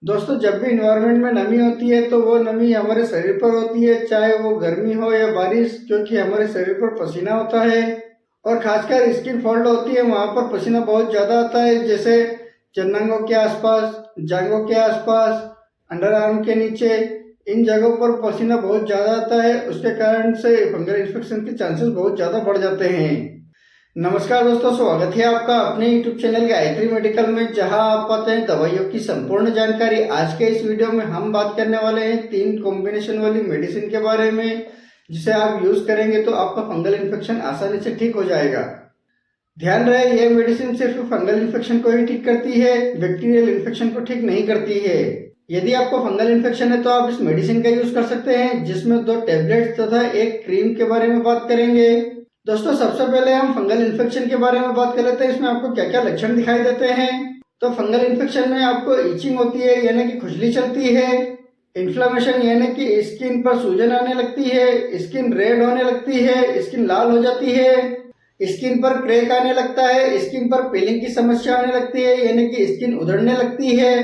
दोस्तों, जब भी इन्वायरमेंट में नमी होती है तो वो नमी हमारे शरीर पर होती है, चाहे वो गर्मी हो या बारिश, क्योंकि हमारे शरीर पर पसीना होता है। और खासकर स्किन फोल्ड होती है, वहां पर पसीना बहुत ज्यादा आता है, जैसे चंदंगों के आसपास, जांघों के आसपास, अंडर आर्म के नीचे। इन जगहों पर पसीना बहुत ज्यादा आता है, उसके कारण से फंगल इन्फेक्शन के चांसेस बहुत ज्यादा बढ़ जाते हैं। नमस्कार दोस्तों, स्वागत है आपका अपने YouTube चैनल गायत्री मेडिकल में, जहां आप पाते हैं दवाइयों की संपूर्ण जानकारी। आज के इस वीडियो में हम बात करने वाले हैं 3 कॉम्बिनेशन वाली मेडिसिन के बारे में, जिसे आप यूज करेंगे तो आपका फंगल इन्फेक्शन आसानी से ठीक हो जाएगा। ध्यान रहे, यह मेडिसिन सिर्फ फंगल इन्फेक्शन को ही ठीक करती है, बैक्टीरियल इन्फेक्शन को ठीक नहीं करती है। यदि आपको फंगल इन्फेक्शन है तो आप इस मेडिसिन का यूज कर सकते हैं, जिसमें 2 टेबलेट्स तथा एक क्रीम के बारे में बात करेंगे। दोस्तों, सबसे पहले हम फंगल इन्फेक्शन के बारे में बात कर लेते हैं। इसमें आपको क्या क्या लक्षण दिखाई देते हैं। तो फंगल इन्फेक्शन में आपको इचिंग होती है, यानी कि खुजली चलती है। इन्फ्लेमेशन यानी कि स्किन पर सूजन आने लगती है, स्किन रेड होने लगती है, स्किन लाल हो जाती है, स्किन पर क्रैक आने लगता है, स्किन पर पीलिंग की समस्या आने लगती है, यानी कि स्किन उधड़ने लगती है।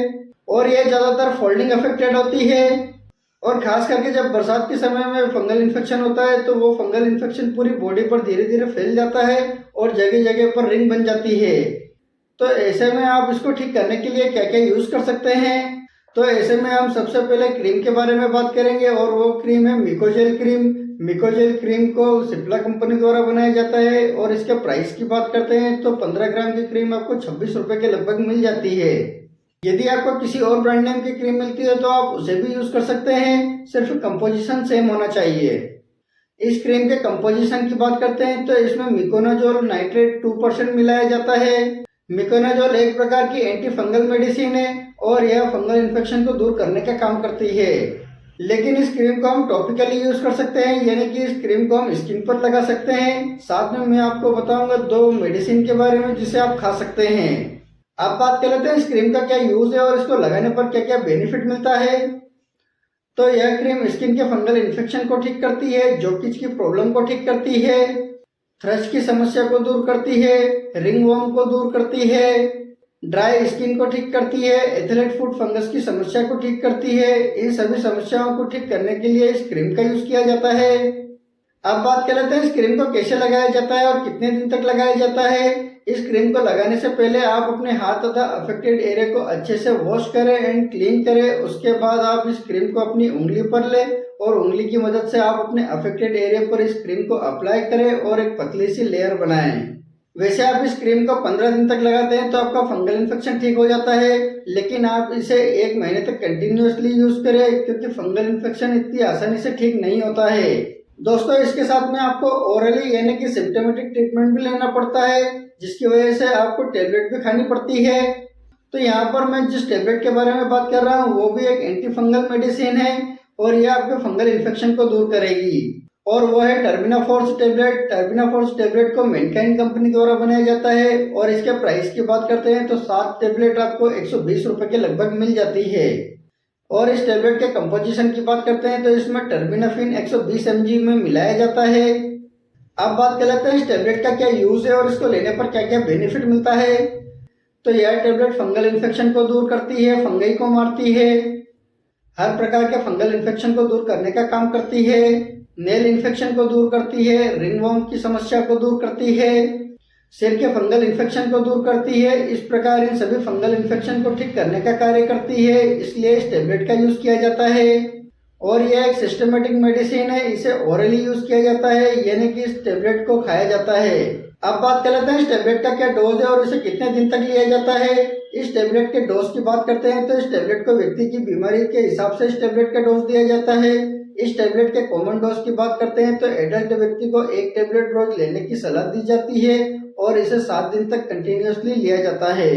और यह ज्यादातर फोल्डिंग अफेक्टेड होती है। और खास करके जब बरसात के समय में फंगल इन्फेक्शन होता है तो वो फंगल इन्फेक्शन पूरी बॉडी पर धीरे धीरे फैल जाता है और जगह जगह पर रिंग बन जाती है। तो ऐसे में आप इसको ठीक करने के लिए क्या क्या यूज कर सकते हैं। तो ऐसे में हम सबसे पहले क्रीम के बारे में बात करेंगे, और वो क्रीम है मिकोजेल क्रीम। मिकोजेल क्रीम को सिप्ला कंपनी द्वारा बनाया जाता है, और इसके प्राइस की बात करते हैं तो 15 ग्राम की क्रीम आपको 26 रुपए के लगभग मिल जाती है। यदि आपको किसी और ब्रांड नेम की क्रीम मिलती है तो आप उसे भी यूज कर सकते हैं, सिर्फ कंपोजिशन सेम होना चाहिए। इस क्रीम के कंपोजिशन की बात करते हैं तो इसमें मिकोनाजोल नाइट्रेट 2% मिलाया जाता है। मिकोनाजोल एक प्रकार की एंटी फंगल मेडिसिन है, और यह फंगल इन्फेक्शन को दूर करने का काम करती है। लेकिन इस क्रीम को हम टॉपिकली यूज कर सकते हैं, यानी कि इस क्रीम को हम स्किन पर लगा सकते हैं। साथ में मैं आपको बताऊंगा 2 मेडिसिन के बारे में जिसे आप खा सकते हैं। अब बात कर लेते हैं इस क्रीम का क्या यूज है और इसको लगाने पर क्या क्या बेनिफिट मिलता है। तो यह क्रीम स्किन के फंगल इन्फेक्शन को ठीक करती है, जोकिच की प्रॉब्लम को ठीक करती है, थ्रश की समस्या को दूर करती है, रिंगवर्म को दूर करती है, ड्राई स्किन को ठीक करती है, एथलेट फुट फंगस की समस्या को ठीक करती है। इन सभी समस्याओं को ठीक करने के लिए इस क्रीम का यूज किया जाता है। अब बात कर लेते हैं इस क्रीम को कैसे लगाया जाता है और कितने दिन तक लगाया जाता है। इस क्रीम को लगाने से पहले आप अपने हाथ तथा अफेक्टेड एरिया को अच्छे से वॉश करें एंड क्लीन करें। उसके बाद आप इस क्रीम को अपनी उंगली पर लें और उंगली की मदद से आप अपने अफेक्टेड एरिया पर इस क्रीम को अप्लाई करें और एक पतली सी लेयर बनाएं। वैसे आप इस क्रीम को 15 दिन तक लगाते हैं तो आपका फंगल इन्फेक्शन ठीक हो जाता है, लेकिन आप इसे 1 महीने तक कंटिन्यूअसली यूज करें, क्योंकि फंगल इन्फेक्शन इतनी आसानी से ठीक नहीं होता है। दोस्तों, इसके साथ में आपको ओरली यानी कि सिम्टोमेटिक ट्रीटमेंट भी लेना पड़ता है, जिसकी वजह से आपको टेबलेट भी खानी पड़ती है। तो यहाँ पर मैं जिस टेबलेट के बारे में बात कर रहा हूँ वो भी एक एंटी फंगल मेडिसिन है, और यह आपके फंगल इन्फेक्शन को दूर करेगी। और वो है टर्बिनाफोर्स टेबलेट। टर्बिनाफोर्स टेबलेट को मैनकाइंड कंपनी द्वारा बनाया जाता है, और इसके प्राइस की बात करते हैं तो 7 टेबलेट आपको 120 रुपए के लगभग मिल जाती है। और इस टेबलेट के कंपोजिशन की बात करते हैं तो इसमें टर्बिनाफिन 120 mg में मिलाया जाता है। अब बात कर लेते हैं इस टेबलेट का क्या यूज है और इसको लेने पर क्या क्या बेनिफिट मिलता है। तो यह टेबलेट फंगल इन्फेक्शन को दूर करती है, फंगई को मारती है, हर प्रकार के फंगल इन्फेक्शन को दूर करने का काम करती है, नेल इन्फेक्शन को दूर करती है, रिंगवर्म की समस्या को दूर करती है, सिर के फंगल इन्फेक्शन को दूर करती है। इस प्रकार इन सभी फंगल इन्फेक्शन को ठीक करने का कार्य करती है, इसलिए इस टेबलेट का यूज किया जाता है। और यह एक सिस्टमेटिक मेडिसिन है, इसे ओरली यूज किया जाता है, यानी कि इस टेबलेट को खाया जाता है। अब बात कर लेते हैं इस टेबलेट का क्या डोज है और इसे कितने दिन तक लिया जाता है। इस टेबलेट के डोज की बात करते हैं तो इस टेबलेट को व्यक्ति की बीमारी के हिसाब से इस टेबलेट का डोज दिया जाता है। इस टेबलेट के कॉमन डोज की बात करते हैं तो एडल्ट व्यक्ति को 1 टेबलेट रोज लेने की सलाह दी जाती है, और इसे 7 दिन तक कंटिन्यूअसली लिया जाता है।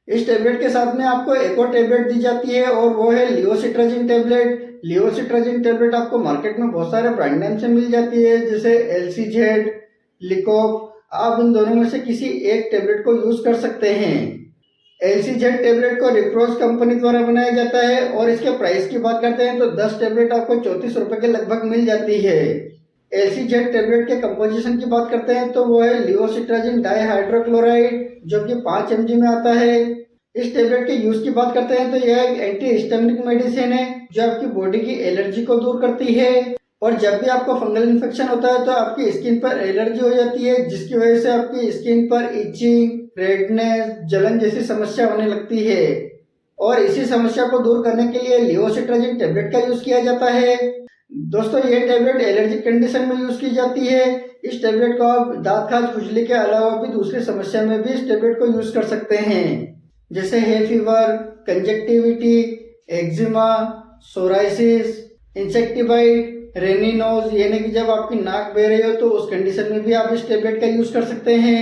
इस टेबलेट के साथ में आपको एक और टेबलेट दी जाती है, और वो है लियोसिट्राजिन टेबलेट। लियोसिट्राजिन टेबलेट आपको मार्केट में बहुत सारे ब्रांड नेम से मिल जाती है, जैसे LCZ, लिकोप। आप इन दोनों में से किसी एक टेबलेट को यूज कर सकते हैं। LCZ टेबलेट को रिप्रोज कंपनी द्वारा बनाया जाता है, और इसके प्राइस की बात करते हैं तो 10 टेबलेट आपको 34 रुपए के लगभग मिल जाती है। LCZ टेबलेट के कंपोजिशन की बात करते हैं तो वो है लियोसिट्राजिन डाइहाइड्रोक्लोराइड, जो कि 5 mg में आता है। इस टेबलेट के यूज की बात करते हैं तो यह एक एंटी हिस्टामिनिक मेडिसिन है जो आपकी बॉडी की एलर्जी को दूर करती है। और जब भी आपको फंगल इन्फेक्शन होता है तो आपकी स्किन पर एलर्जी हो जाती है, जिसकी वजह से आपकी स्किन पर इचिंग, रेडनेस, जलन जैसी समस्या होने लगती है। और इसी समस्या को दूर करने के लिए लिओसिट्राजिन टेबलेट का यूज किया जाता है। दोस्तों ये टेबलेट एलर्जिक कंडीशन में यूज की जाती है। इस टेबलेट को आप दांत खाज खुजली के अलावा भी दूसरी समस्या में भी इस टेबलेट को यूज कर सकते हैं, जैसे है फीवर, कंजक्टिविटी, एक्जिमा, सोराइसिस, इंसेक्टिबाइट, रेनी नोज, यानी कि जब आपकी नाक बह रही हो तो उस कंडीशन में भी आप इस टेबलेट का यूज कर सकते हैं।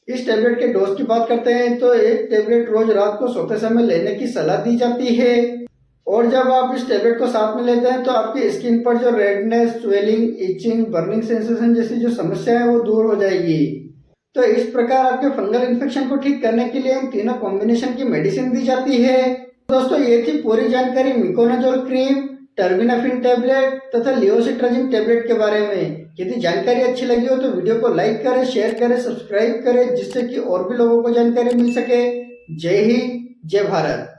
इस टेबलेट के डोज की बात करते हैं तो एक टेबलेट रोज रात को सोते समय लेने की सलाह दी जाती है। और जब आप इस टेबलेट को साथ में लेते हैं तो आपकी स्किन पर जो redness, swelling, itching, burning sensation जैसी जो समस्या है वो दूर हो जाएगी। तो इस प्रकार आपके फंगल इन्फेक्शन को ठीक करने के लिए इन तीनों कॉम्बिनेशन की मेडिसिन दी जाती है। दोस्तों ये थी पूरी जानकारी मिकोनाजोल क्रीम, टर्बिनाफिन टैबलेट तथा लिओसिट्राजिन टैबलेट के बारे में। यदि जानकारी अच्छी लगी हो तो वीडियो को लाइक करें, शेयर करें, सब्सक्राइब करें, जिससे कि और भी लोगों को जानकारी मिल सके। जय हिंद, जय भारत।